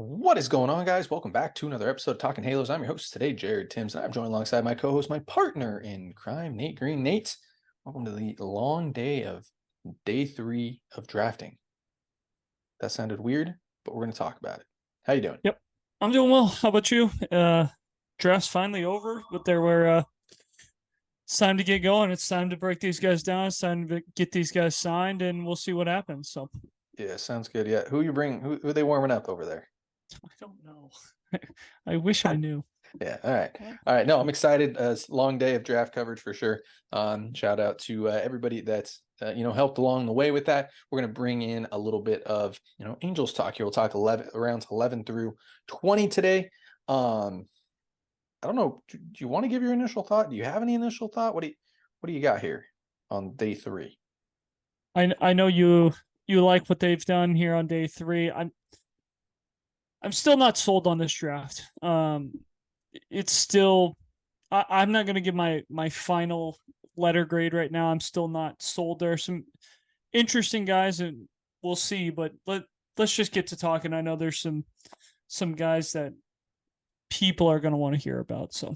What is going on, guys? Welcome back to another episode of Talking Halos. I'm your host today, Jared Timms, and I'm joined alongside my co-host, my partner in crime, Nate Green. Nate, welcome to the long day of day 3 of drafting. That sounded weird, but we're going to talk about it. How you doing? Yep. I'm doing well. How about you? Draft's finally over, but it's time to get going. It's time to break these guys down. It's time to get these guys signed, and we'll see what happens. So Yeah, sounds good. Yeah, who you bring? Who are they warming up over there? I don't know. I wish I knew. Yeah. All right. No, I'm excited. It's a long day of draft coverage for sure. Shout out to everybody that's helped along the way with that. We're gonna bring in a little bit of Angels talk here. We'll talk 11 rounds 11 through 20 today. I don't know. Do you want to give your initial thought? Do you have any initial thought? What do you got here on day 3? I know you like what they've done here on day 3. I'm still not sold on this draft. It's still I'm not going to give my final letter grade right now. I'm still not sold. There are some interesting guys, and we'll see. But let's just get to talking. I know there's some guys that people are going to want to hear about. So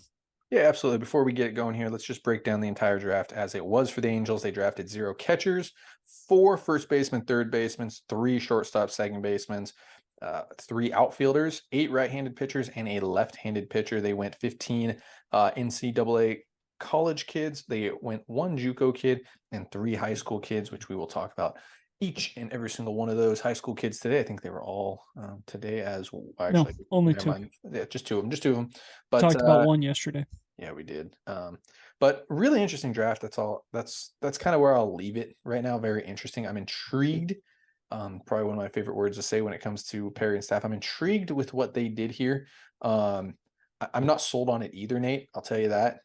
Yeah, absolutely. Before we get going here, let's just break down the entire draft as it was for the Angels. They drafted 0 catchers, 4 first basemen, third basemen, 3 shortstop, second basemen, 3 outfielders, 8 right-handed pitchers, and a left-handed pitcher. They went 15 NCAA college kids. They went 1 JUCO kid and 3 high school kids, which we will talk about each and every single one of those high school kids today. I think they were all today as well. no, Actually, only never 2. mind. Yeah, just 2 of them, just 2 of them. But Talked about one yesterday. yeah, we did. But really interesting draft. That's all. That's kind of where I'll leave it right now. Very interesting. I'm intrigued. Probably one of my favorite words to say when it comes to Perry and staff. I'm intrigued with what they did here. I'm not sold on it either, Nate. I'll tell you that.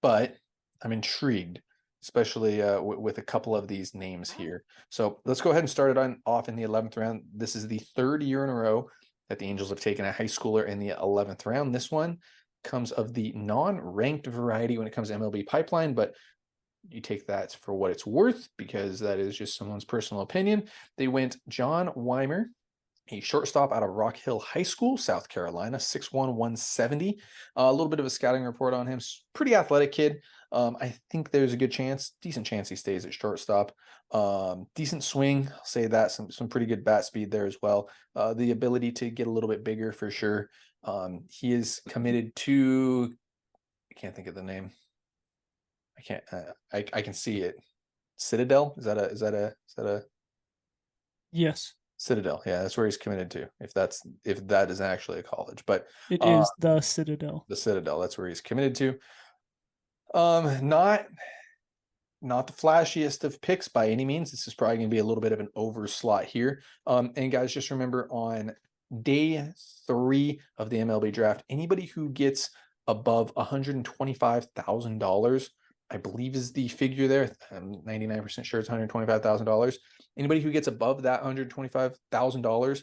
But I'm intrigued, especially with a couple of these names here. So let's go ahead and start it off in the 11th round. This is the 3rd year in a row that the Angels have taken a high schooler in the 11th round. This one comes of the non-ranked variety when it comes to MLB pipeline, but you take that for what it's worth because that is just someone's personal opinion. They went John Weimer, a shortstop out of Rock Hill High School, South Carolina, 6'1", 170. A little bit of a scouting report on him. Pretty athletic kid. I think there's a decent chance he stays at shortstop. Decent swing, I'll say that. Some pretty good bat speed there as well. The ability to get a little bit bigger for sure. He is committed to, I can't think of the name. I can't, I can see it. Citadel? Is that a Yes, Citadel? Yeah, that's where he's committed to. If that is actually a college, but it is the Citadel. the Citadel, that's where he's committed to. Not the flashiest of picks by any means. This is probably going to be a little bit of an over slot here. And guys, just remember on day 3 of the MLB draft, anybody who gets above $125,000, I believe is the figure there. I'm 99% sure it's $125,000. Anybody who gets above that $125,000,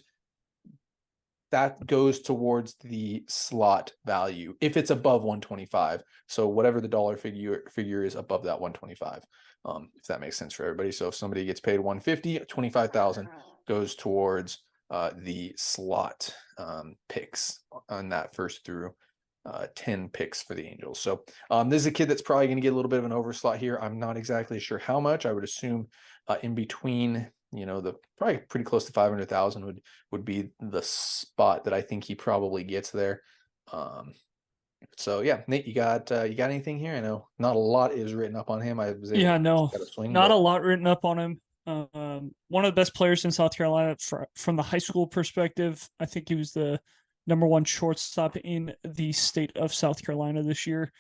that goes towards the slot value if it's above 125. So whatever the dollar figure is above that 125, if that makes sense for everybody. So if somebody gets paid 150, 25,000 goes towards the slot picks on that first through 10 picks for the Angels. So this is a kid that's probably going to get a little bit of an overslot here. I'm not exactly sure how much. I would assume in between, the probably pretty close to 500,000 would be the spot that I think he probably gets there. So yeah, Nate, you got anything here? I know not a lot is written up on him. I was able Yeah, to no, get a swing, not but a lot written up on him. One of the best players in South Carolina from the high school perspective. I think he was the number 1 shortstop in the state of South Carolina this year.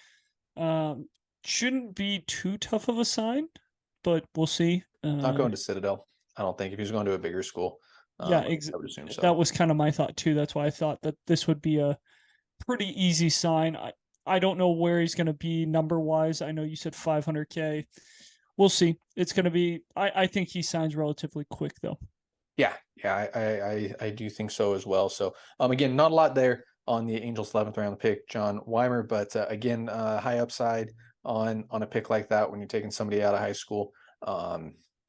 Shouldn't be too tough of a sign, but we'll see. not going to Citadel. I don't think if he's going to a bigger school. Yeah, I would assume so. that was kind of my thought too. That's why I thought that this would be a pretty easy sign. I don't know where he's going to be number wise. I know you said 500K. We'll see. It's going to be. I think he signs relatively quick though. Yeah, I do think so as well. So again, not a lot there on the Angels 11th round pick, John Weimer, but again, high upside on a pick like that when you're taking somebody out of high school.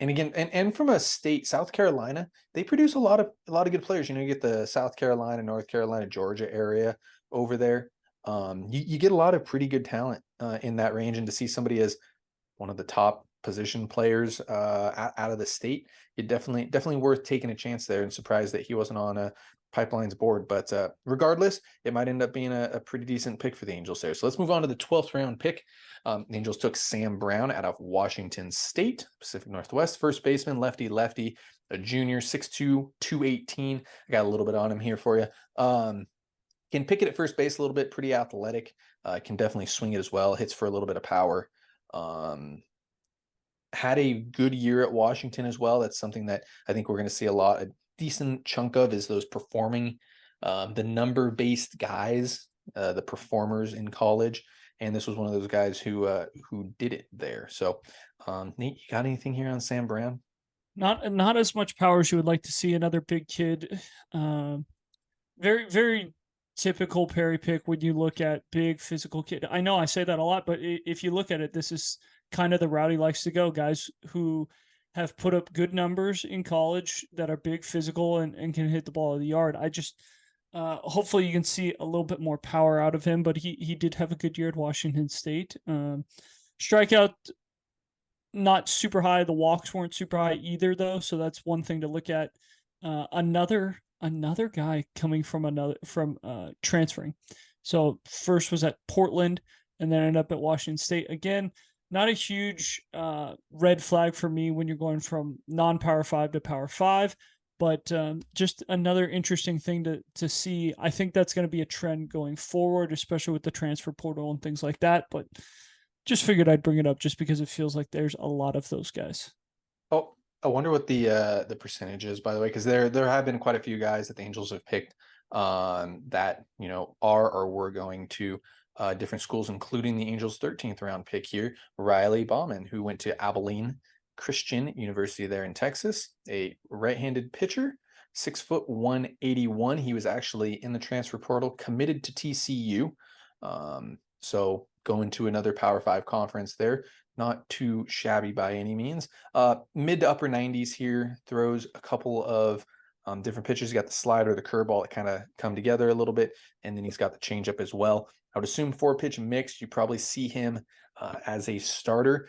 And again, and from a state, South Carolina, they produce a lot of good players. You get the South Carolina, North Carolina, Georgia area over there. You get a lot of pretty good talent in that range, and to see somebody as one of the top position players out of the state, it definitely worth taking a chance there. And surprised that he wasn't on a Pipeline's board. But regardless, it might end up being a pretty decent pick for the Angels there. So let's move on to the 12th round pick. The Angels took Sam Brown out of Washington State, Pacific Northwest, first baseman, lefty, a junior, 6'2", 218. I got a little bit on him here for you. Can pick it at first base a little bit, pretty athletic. Can definitely swing it as well. Hits for a little bit of power. Had a good year at Washington as well. That's something that I think we're going to see a decent chunk of, is those performing, the number-based guys, the performers in college. And this was one of those guys who did it there. So, Nate, you got anything here on Sam Brown? Not as much power as you would like to see. Another big kid. Very, very typical Perry pick when you look at big physical kid. I know I say that a lot, but if you look at it, this is kind of the route he likes to go. Guys who have put up good numbers in college that are big, physical, and can hit the ball of the yard. I just hopefully you can see a little bit more power out of him, but he did have a good year at Washington State. Strikeout not super high. The walks weren't super high either, though, so that's one thing to look at. Another guy coming from transferring. So first was at Portland and then ended up at Washington State. Again, not a huge red flag for me when you're going from non-Power 5 to Power 5, but just another interesting thing to see. I think that's going to be a trend going forward, especially with the transfer portal and things like that. But just figured I'd bring it up just because it feels like there's a lot of those guys. Oh, I wonder what the percentage is, by the way, because there have been quite a few guys that the Angels have picked that are or were going to different schools, including the Angels' 13th round pick here, Riley Bauman, who went to Abilene Christian University there in Texas, a right-handed pitcher, 6', 181. He was actually in the transfer portal, committed to TCU. So going to another Power 5 conference there. Not too shabby by any means. Mid to upper 90s here, throws a couple of different pitches. He's got the slider, the curveball that kind of come together a little bit, and then he's got the changeup as well. I would assume 4-pitch mix. You probably see him as a starter.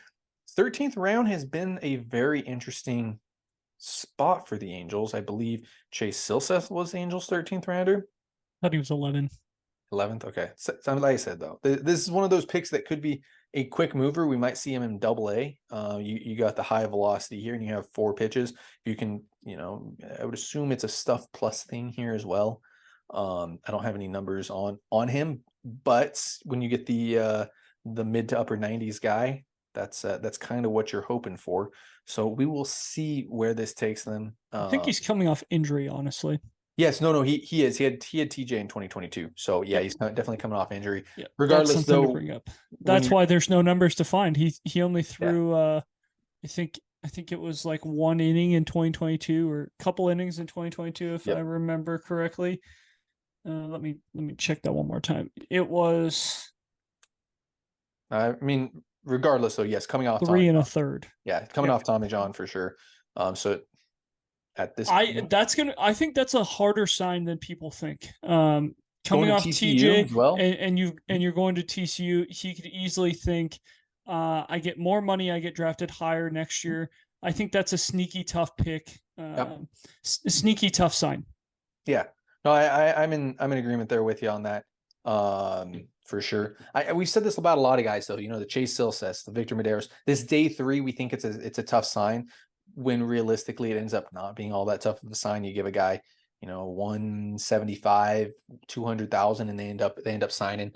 13th round has been a very interesting spot for the Angels. I believe Chase Silseth was the Angels' 13th rounder. I thought he was 11. 11th. Okay. So, like I said, though, this is one of those picks that could be a quick mover. We might see him in Double-A. You got the high velocity here, and you have 4 pitches. You can, I would assume it's a stuff plus thing here as well. I don't have any numbers on him, but when you get the mid to upper 90s guy, that's kind of what you're hoping for. So we will see where this takes them. I think he's coming off injury, honestly. Yes, no, he is. He had TJ in 2022. So yeah, he's definitely coming off injury. Yeah, Regardless, though, to bring up. That's why there's no numbers to find. He only threw I think it was like 1 inning in 2022 or a couple innings in 2022 if I remember correctly. Let me check that one more time. It was regardless, though, yes, coming off 3 and a third. Yeah, coming off Tommy John for sure. So at this point, I think that's a harder sign than people think. Coming off TJ well, and you're going to TCU, he could easily think, I get more money, I get drafted higher next year. I think that's a sneaky tough pick, sneaky tough sign. Yeah, no, I'm in agreement there with you on that, for sure. We've said this about a lot of guys, though. The Chase Silseth, the Victor Medeiros. This day 3, we think it's a tough sign, when realistically it ends up not being all that tough of a sign. You give a guy 175, 200,000, and they end up signing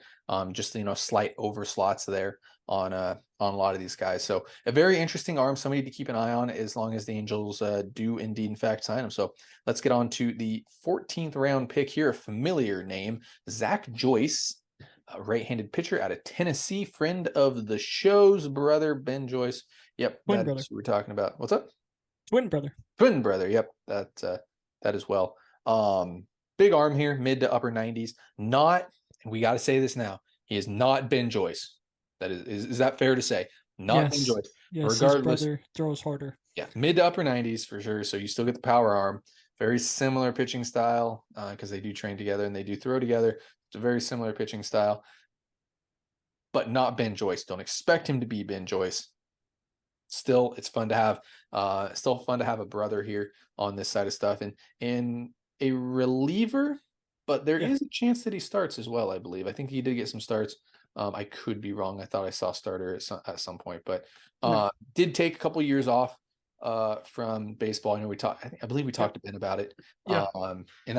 just slight over slots there on a lot of these guys. So a very interesting arm, somebody to keep an eye on, as long as the Angels do indeed in fact sign him. So let's get on to the 14th round pick here, a familiar name, Zach Joyce, a right-handed pitcher out of Tennessee, friend of the show's brother, Ben Joyce. Yep, Twin brother. That's what we're talking about. What's up? Twin brother. Yep, that as well. Big arm here, mid to upper 90s. Not, and we got to say this now, he is not Ben Joyce. That is that fair to say? Not Ben Joyce. Yes, regardless, his brother throws harder. Yeah, mid to upper 90s for sure. So you still get the power arm. Very similar pitching style because they do train together and they do throw together. It's a very similar pitching style, but not Ben Joyce. Don't expect him to be Ben Joyce. Still, it's fun to have. Still fun to have a brother here on this side of stuff, and a reliever. But there Yeah. is a chance that he starts as well. I believe. I think he did get some starts. I could be wrong. I thought I saw starter at some point, but No. did take a couple years off from baseball. I know we talked. I believe we Yep. talked a bit about it. Yeah. And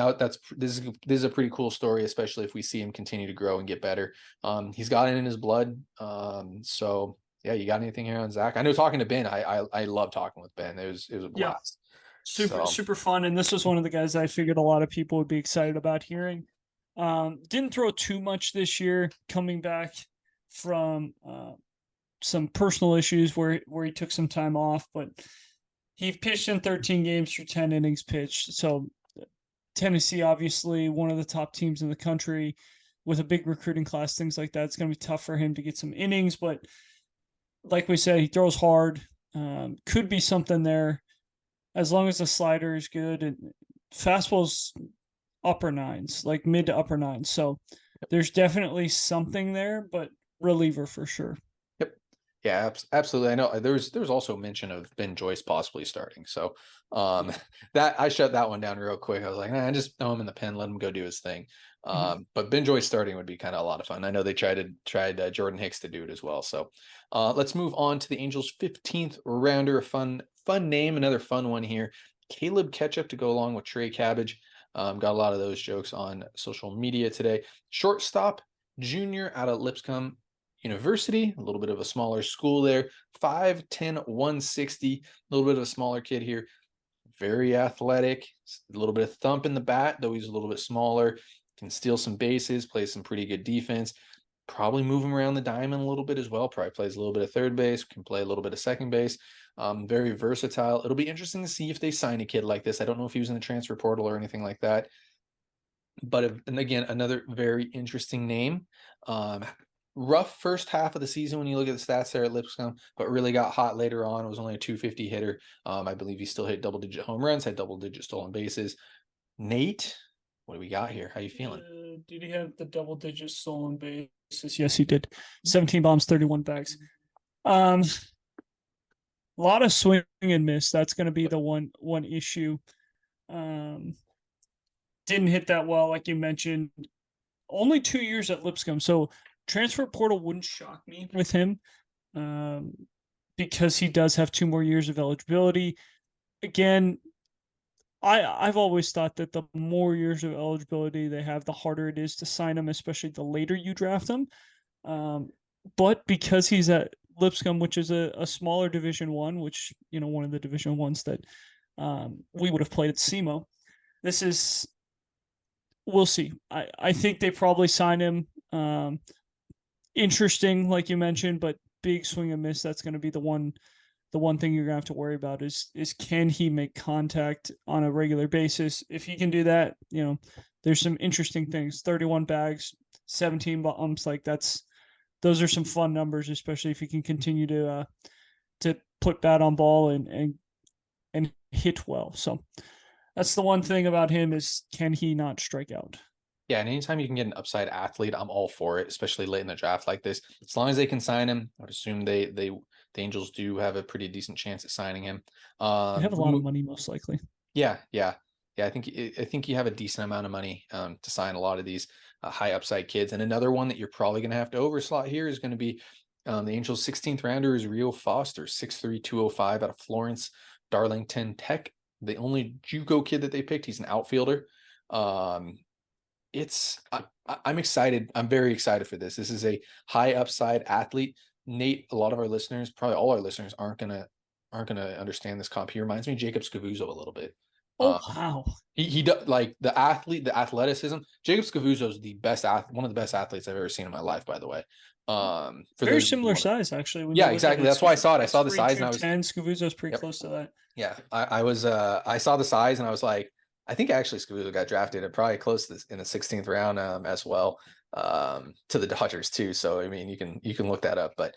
this is a pretty cool story, especially if we see him continue to grow and get better. He's got it in his blood. So yeah, you got anything here on Zach? I know talking to Ben, I love talking with Ben. It was a Yeah. blast. Super, So super fun. And this was one of the guys I figured a lot of people would be excited about hearing. Didn't throw too much this year, coming back from some personal issues where he took some time off, but he pitched in 13 games for 10 innings pitched. So Tennessee, obviously one of the top teams in the country with a big recruiting class, things like that. It's going to be tough for him to get some innings, but like we said, he throws hard. Could be something there as long as the slider is good and fastball's upper nines, like mid to upper nines. So there's definitely something there, but reliever for sure. yep. Yeah, absolutely. I know there's also mention of Ben Joyce possibly starting. So that I shut that one down real quick. I was like, nah, just throw him in the pen, let him go do his thing. But Ben Joyce starting would be kind of a lot of fun. I know they tried Jordan Hicks to do it as well. So let's move on to the Angels' 15th rounder. A fun name, another fun one here. Caleb Ketchup to go along with Trey Cabbage. Got a lot of those jokes on social media today. Shortstop, junior out of Lipscomb University, a little bit of a smaller school there. 5'10", 160, a little bit of a smaller kid here. Very athletic, a little bit of thump in the bat, though he's a little bit smaller. Can steal some bases, plays some pretty good defense. Probably move him around the diamond a little bit as well. Probably plays a little bit of third base, can play a little bit of second base. Very versatile. It'll be interesting to see if they sign a kid like this. I don't know if he was in the transfer portal or anything like that. But and again, another very interesting name. Rough first half of the season when you look at the stats there at Lipscomb, but really got hot later on. It was only a 250 hitter. I believe he still hit double-digit home runs, had double-digit stolen bases. Nate, what do we got here? How you feeling? Did he have the double-digit stolen bases? Yes, he did. 17 bombs, 31 bags. A lot of swing and miss. That's going to be the one issue. Didn't hit that well, like you mentioned. Only 2 years at Lipscomb, so transfer portal wouldn't shock me with him, because he does have 2 more years of eligibility. Again, I've always thought that the more years of eligibility they have, the harder it is to sign them, especially the later you draft them. But because he's at Lipscomb, which is a smaller Division I, which one of the Division I's that we would have played at SEMO. This is, we'll see. I think they probably sign him. Interesting, like you mentioned, but big swing and miss. That's going to be the one thing you're gonna have to worry about is can he make contact on a regular basis? If he can do that, there's some interesting things. 31 bags, 17 bombs, like those are some fun numbers, especially if he can continue to put bat on ball and hit well. So that's the one thing about him is can he not strike out? Yeah, and anytime you can get an upside athlete, I'm all for it, especially late in the draft like this. As long as they can sign him, I would assume the Angels do have a pretty decent chance at signing him. They have a lot of money, most likely. Yeah. I think you have a decent amount of money to sign a lot of these high upside kids. And another one that you're probably going to have to overslot here is going to be the Angels' 16th rounder is Rio Foster, 6'3", 205 out of Florence Darlington Tech. The only JUCO kid that they picked. He's an outfielder. I'm excited. I'm very excited for this. This is a high upside athlete. Nate, a lot of our listeners, probably all our listeners, aren't gonna understand this comp. He reminds me of Jacob Scavuzzo a little bit. Oh wow! He does like the athleticism. Jacob Scavuzzo is one of the best athletes I've ever seen in my life. By the way, for very similar size actually. Yeah, exactly. That's why I saw it. I saw the size and I was 10. Scavuzzo's pretty close to that. Yeah, I saw the size and I was like, I think actually Scavuzzo got drafted at probably close to this in the 16th round as well. to the Dodgers too. So I mean, you can look that up. But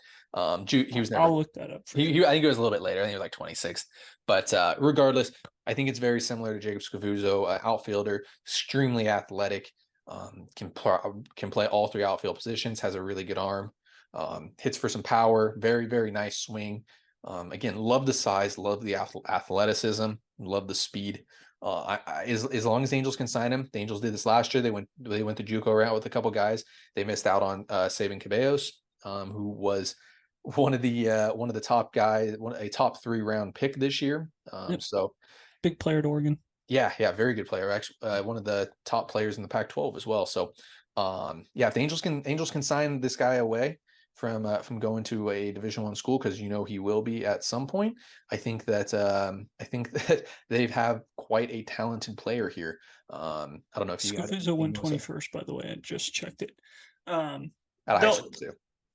he was never I'll look that up for you. I think it was a little bit later. I think it was like 26th. But regardless, I think it's very similar to Jacob Scavuzzo, outfielder, extremely athletic, can play all three outfield positions, has a really good arm, hits for some power, very, very nice swing. Again, love the size, love the athleticism, love the speed. As long as the Angels can sign him, the Angels did this last year. They went the JUCO route with a couple guys. They missed out on Saban Caballos, who was one of the top guys, a top 3 round pick this year. Yep. So Big player at Oregon. yeah, very good player. Actually, one of the top players in the Pac-12 as well. So yeah, if the Angels can sign this guy away from going to a Division I school, because he will be at some point, I think that they have quite a talented player here. I don't know if you got it. Scavuzzo went 21st, by the way. I just checked it. At high school too.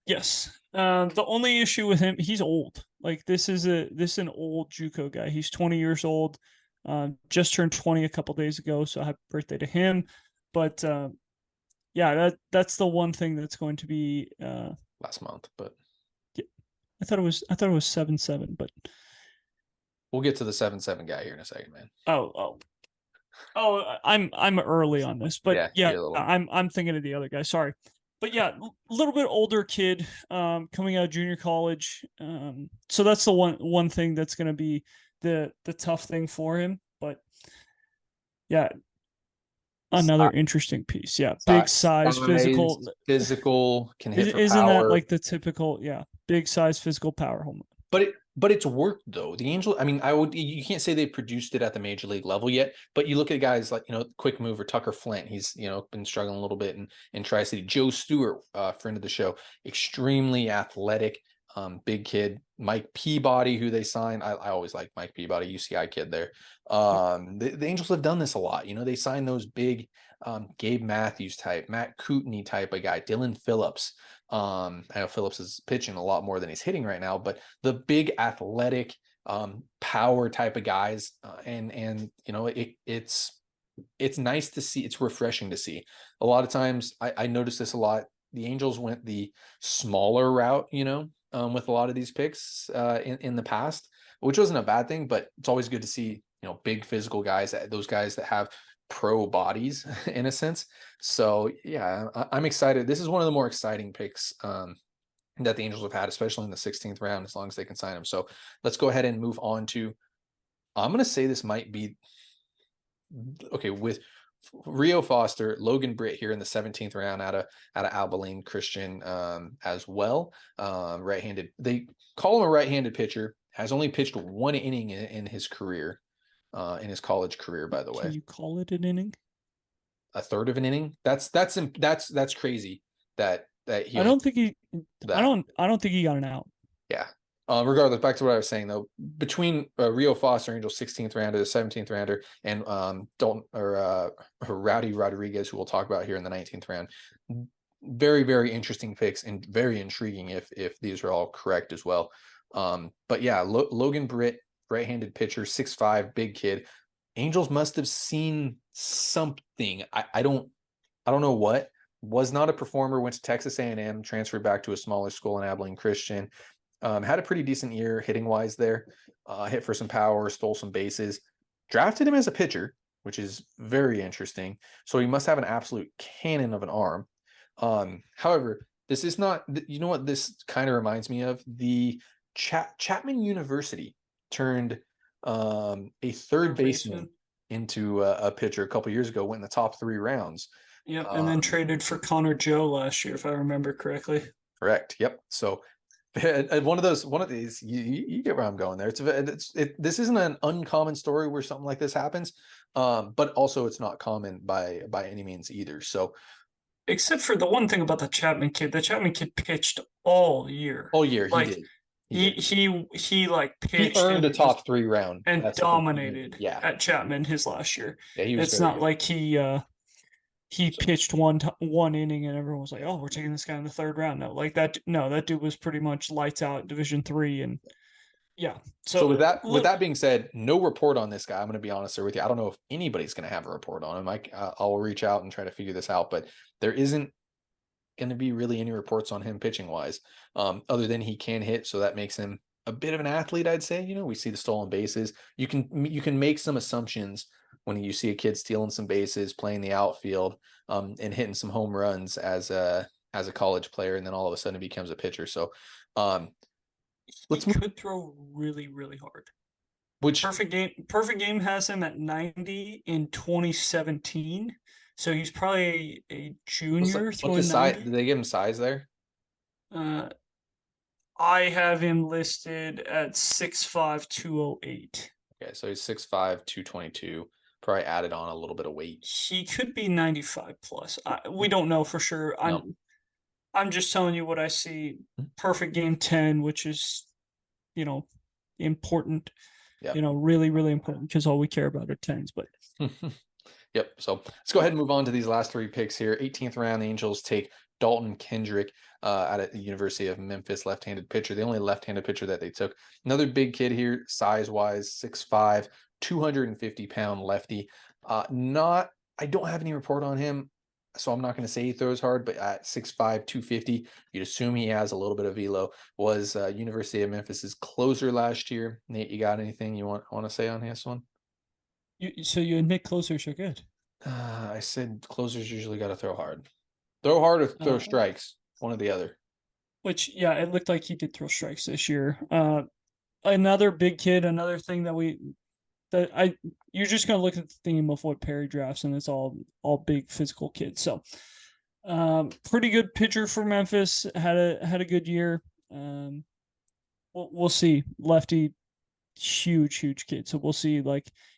Yes. The only issue with him, he's old. Like this is an old JUCO guy. He's 20 years old. Just turned 20 a couple days ago, so happy birthday to him. But yeah, that's the one thing that's going to be last month, but yeah, I thought it was 7-7, but we'll get to the 7-7 guy here in a second, man. Oh, I'm early on this, but yeah, I'm thinking of the other guy. Sorry. But yeah, a little bit older kid, coming out of junior college. So that's the one thing that's going to be the tough thing for him. But yeah, another interesting piece. Yeah, big size, physical, can hit for Isn't power. that like the typical, big size, physical power home run? But it's worked though. The Angels, I mean, you can't say they produced it at the major league level yet, but you look at guys like, quick mover Tucker Flint. He's, been struggling a little bit in Tri-City. Joe Stewart, friend of the show, extremely athletic, big kid. Mike Peabody, who they signed. I always like Mike Peabody, UCI kid there. The Angels have done this a lot. They sign those big Gabe Matthews type, Matt Kootenai type of guy, Dylan Phillips. I know Phillips is pitching a lot more than he's hitting right now, but the big athletic power type of guys, and it's nice to see. It's refreshing to see. A lot of times I notice this a lot. The Angels went the smaller route, with a lot of these picks in the past, which wasn't a bad thing, but it's always good to see, big physical guys, those guys that have pro bodies in a sense. So yeah, I'm excited. This is one of the more exciting picks that the Angels have had, especially in the 16th round, as long as they can sign him. So let's go ahead and move on to, I'm going to say this might be okay with Rio Foster, Logan Britt here in the 17th round out of Abilene Christian as well. Right-handed. They call him a right-handed pitcher. Has only pitched 1 inning in his career, in his college career, by the way. Can you call it an inning? A third of an inning? That's crazy. That he. I don't think he. I don't think he got an out. Yeah. Regardless, back to what I was saying though, between Rio Foster, Angels 16th rounder, the 17th rounder, and Rowdy Rodriguez, who we'll talk about here in the 19th round, very, very interesting picks and very intriguing if these are all correct as well. But yeah, Logan Britt, right-handed pitcher, 6'5", big kid. Angels must have seen something. I don't know what. Was not a performer. Went to Texas A&M, transferred back to a smaller school in Abilene Christian. Had a pretty decent year hitting wise there. Hit for some power, stole some bases. Drafted him as a pitcher, which is very interesting. So he must have an absolute cannon of an arm. However, this is not. You know what this kind of reminds me of? The Chapman University turned a third baseman into a pitcher a couple years ago. Went in the top 3 rounds. Yep, and then traded for Connor Joe last year, if I remember correctly. Correct. Yep. So one of these, you get where I'm going there. This isn't an uncommon story where something like this happens, but also it's not common by any means either. So, except for the one thing about the Chapman kid pitched all year. All year, like, he did. He like pitched. He earned a top 3 round and dominated. At Chapman his last year. Yeah, he was. It's not good. Like he pitched one inning and everyone was like, "Oh, we're taking this guy in the 3rd round." That dude was pretty much lights out Division III, and yeah. So with that being said, no report on this guy. I'm going to be honest there with you. I don't know if anybody's going to have a report on him. I'll reach out and try to figure this out, but there isn't going to be really any reports on him pitching wise, other than he can hit. So that makes him a bit of an athlete, I'd say. We see the stolen bases. You can make some assumptions when you see a kid stealing some bases, playing the outfield, and hitting some home runs as a college player, and then all of a sudden he becomes a pitcher. So He let's move. could throw really, really hard. Which Perfect Game has him at 90 in 2017. So he's probably a junior what's the throwing size? Did 90. they give him size there? Uh, I have him listed at 6'5", 208. Okay, so he's 6'5", 222. Probably added on a little bit of weight. He could be 95 plus. We don't know for sure. No. I'm just telling you what I see. Perfect Game 10, which is, important. Yeah. Really, really important because all we care about are tens. But yep. So let's go ahead and move on to these last three picks here. 18th round, the Angels take Dalton Kendrick out of the University of Memphis, left-handed pitcher. The only left-handed pitcher that they took. Another big kid here, size-wise, 6'5", 250-pound lefty. I don't have any report on him, so I'm not going to say he throws hard, but at 6'5", 250, you'd assume he has a little bit of velo. Was University of Memphis's closer last year. Nate, you got anything you want to say on this one? so you admit closers are good. I said closers usually got to throw hard. Throw hard or throw strikes, one or the other. Which, yeah, it looked like he did throw strikes this year. Another big kid, another thing you're just gonna look at the theme of what Perry drafts, and it's all big physical kids. So, pretty good pitcher for Memphis. Had a good year. We'll see. Lefty, huge kid. So we'll see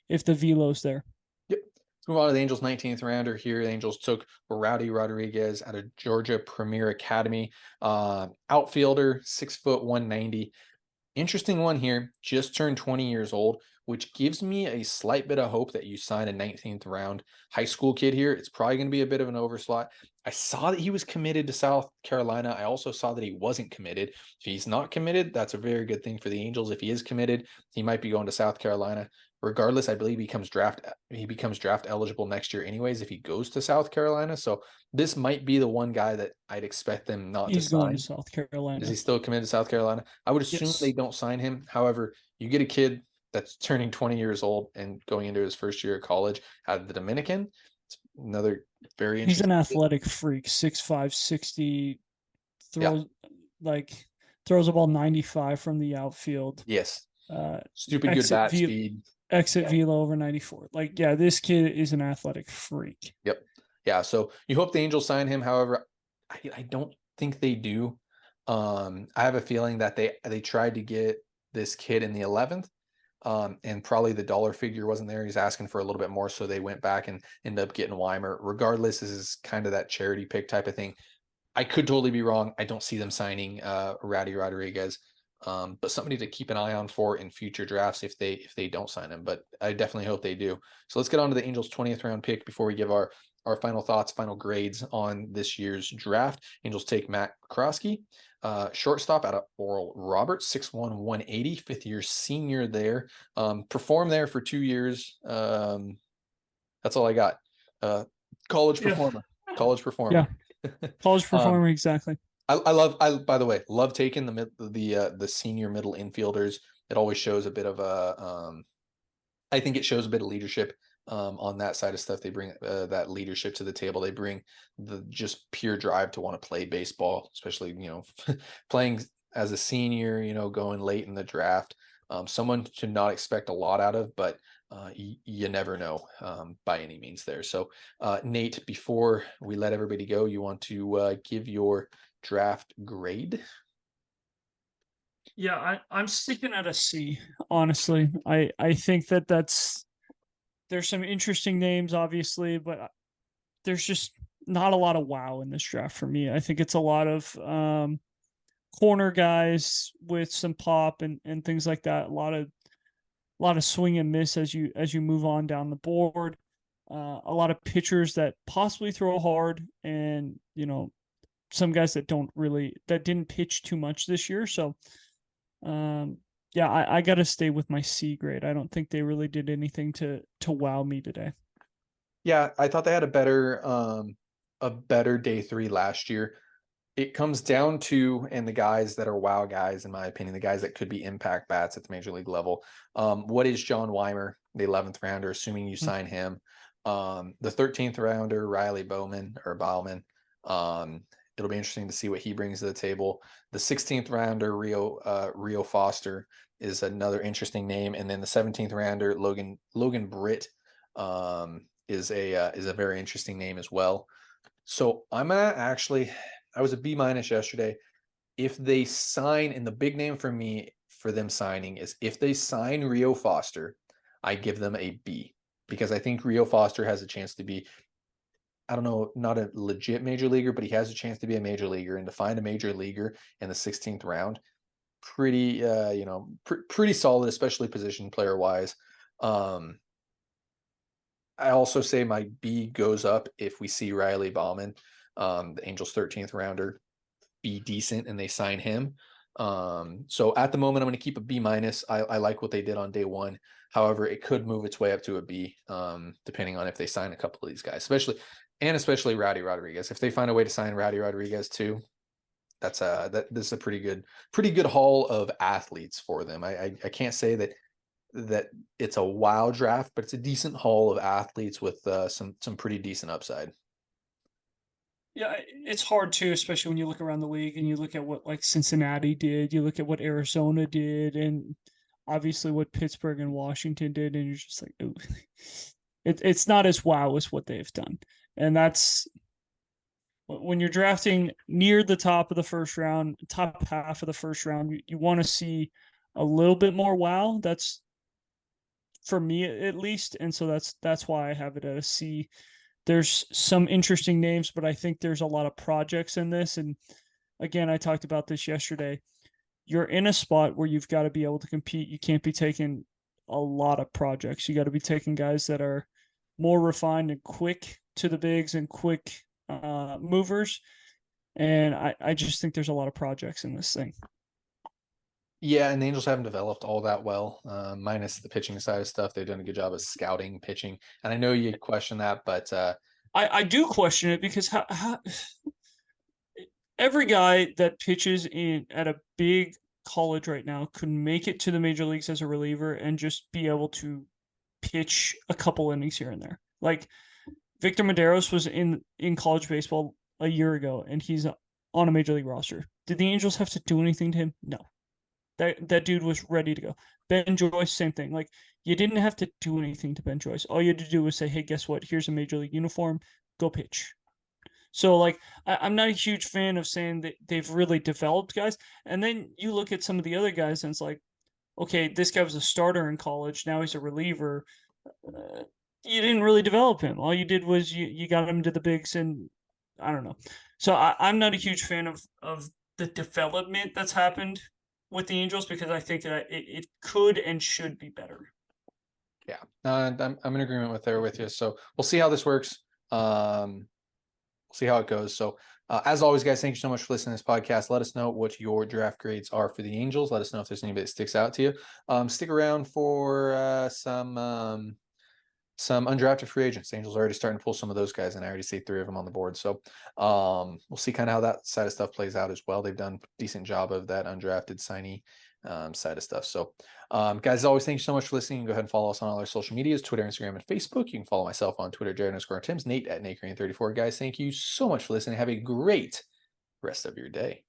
if the velo's there. Yep. Let's move on to the Angels' 19th rounder here. The Angels took Rowdy Rodriguez out of Georgia Premier Academy. Outfielder, 6', 190. Interesting one here, just turned 20 years old, which gives me a slight bit of hope that you sign a 19th round high school kid here. It's probably going to be a bit of an overslot. I saw that he was committed to South Carolina. I also saw that he wasn't committed. If he's not committed, that's a very good thing for the Angels. If he is committed, he might be going to South Carolina. Regardless, I believe he becomes draft eligible next year anyways if he goes to South Carolina. So this might be the one guy that I'd expect them not to sign. He's going to South Carolina. Is he still committed to South Carolina? I would assume they don't sign him. However, you get a kid that's turning 20 years old and going into his first year of college out of the Dominican. It's another very interesting. He's an athletic freak, 6'5", 60, throws a ball 95 from the outfield. Yes. Stupid good bat speed. Exit velo over 94. This kid is an athletic freak. Yep. Yeah. So you hope the Angels sign him. However, I don't think they do. I have a feeling that they tried to get this kid in the 11th, and probably the dollar figure wasn't there. He's asking for a little bit more, so they went back and ended up getting Weimer. Regardless, this is kind of that charity pick type of thing. I could totally be wrong. I don't see them signing Rowdy Rodriguez, but somebody to keep an eye on for in future drafts if they don't sign him. But I definitely hope they do. So let's get on to the Angels' 20th round pick before we give our final thoughts, final grades on this year's draft. Angels take Matt McCroskey, shortstop out of Oral Roberts, 6'1", 180, fifth-year senior there. Performed there for 2 years. That's all I got. College performer. College performer. Yeah. College performer, exactly. I by the way, love taking the senior middle infielders. It always shows a bit of I think it shows a bit of leadership. On that side of stuff, they bring that leadership to the table. They bring the just pure drive to want to play baseball, especially playing as a senior, going late in the draft. Someone to not expect a lot out of, but you never know by any means there. So Nate, before we let everybody go, you want to give your draft grade? Yeah, I'm sticking at a C, honestly. I think there's some interesting names, obviously, but there's just not a lot of wow in this draft for me. I think it's a lot of corner guys with some pop and things like that. A lot of swing and miss as you move on down the board. A lot of pitchers that possibly throw hard, and some guys that didn't pitch too much this year. So yeah, I got to stay with my C grade. I don't think they really did anything to wow me today. Yeah, I thought they had a better day 3 last year. it comes down to, and the guys that are wow guys, in my opinion, the guys that could be impact bats at the major league level. What is John Weimer, the 11th rounder, assuming you Mm. sign him? The 13th rounder, Riley Bowman or Bauman. It'll be interesting to see what he brings to the table. The 16th rounder, Rio Foster, is another interesting name, and then the 17th rounder, Logan Britt, is a very interesting name as well. So I'm gonna actually, I was a B minus yesterday. If they sign, and the big name for me for them signing is if they sign Rio Foster, I give them a B, because I think Rio Foster has a chance to be, I don't know, not a legit major leaguer, but he has a chance to be a major leaguer, and to find a major leaguer in the 16th round, pretty pretty solid, especially position player wise. I also say my B goes up if we see Riley Bauman, the Angels 13th rounder, be decent and they sign him. So at the moment, I'm going to keep a B minus. I like what they did on day one. However, it could move its way up to a B, depending on if they sign a couple of these guys, especially Rowdy Rodriguez. If they find a way to sign Rowdy Rodriguez too, this is a pretty good haul of athletes for them. I can't say that it's a wow draft, but it's a decent haul of athletes with some pretty decent upside. Yeah, it's hard too, especially when you look around the league and you look at what like Cincinnati did, you look at what Arizona did, and obviously what Pittsburgh and Washington did, and you're just like, ooh, it's not as wow as what they've done, and that's when you're drafting near the top of the first round, top half of the first round, you want to see a little bit more wow. That's for me at least, and so that's why I have it at a C. There's some interesting names, but I think there's a lot of projects in this. And again, I talked about this yesterday. You're in a spot where you've got to be able to compete. You can't be taking a lot of projects. You got to be taking guys that are more refined and quick to the bigs and quick movers. And I just think there's a lot of projects in this thing. Yeah, and the Angels haven't developed all that well, minus the pitching side of stuff. They've done a good job of scouting pitching, and I know you question that, but I do question it because how every guy that pitches in at a big college right now could make it to the major leagues as a reliever and just be able to pitch a couple innings here and there. Like Victor Medeiros was in college baseball a year ago, and he's on a major league roster. Did the Angels have to do anything to him? No. That dude was ready to go. Ben Joyce, same thing. Like you didn't have to do anything to Ben Joyce. All you had to do was say, "Hey, guess what? Here's a major league uniform. Go pitch." So like I'm not a huge fan of saying that they've really developed guys. And then you look at some of the other guys, and it's like, okay, this guy was a starter in college. Now he's a reliever. You didn't really develop him. All you did was you got him to the bigs, and I don't know. So I'm not a huge fan of the development that's happened with the Angels because I think that it could and should be better. yeah, I'm in agreement with you. So we'll see how this works. We'll see how it goes. So as always, guys, thank you so much for listening to this podcast. Let us know what your draft grades are for the Angels. Let us know if there's anybody that sticks out to you. Stick around for some undrafted free agents. The Angels are already starting to pull some of those guys, and I already see 3 of them on the board. So we'll see kind of how that side of stuff plays out as well. They've done a decent job of that undrafted signee side of stuff. So guys, as always, thank you so much for listening. Go ahead and follow us on all our social medias, Twitter, Instagram, and Facebook. You can follow myself on Twitter, Jared_Tims, Nate at NateGreen34. Guys, thank you so much for listening. Have a great rest of your day.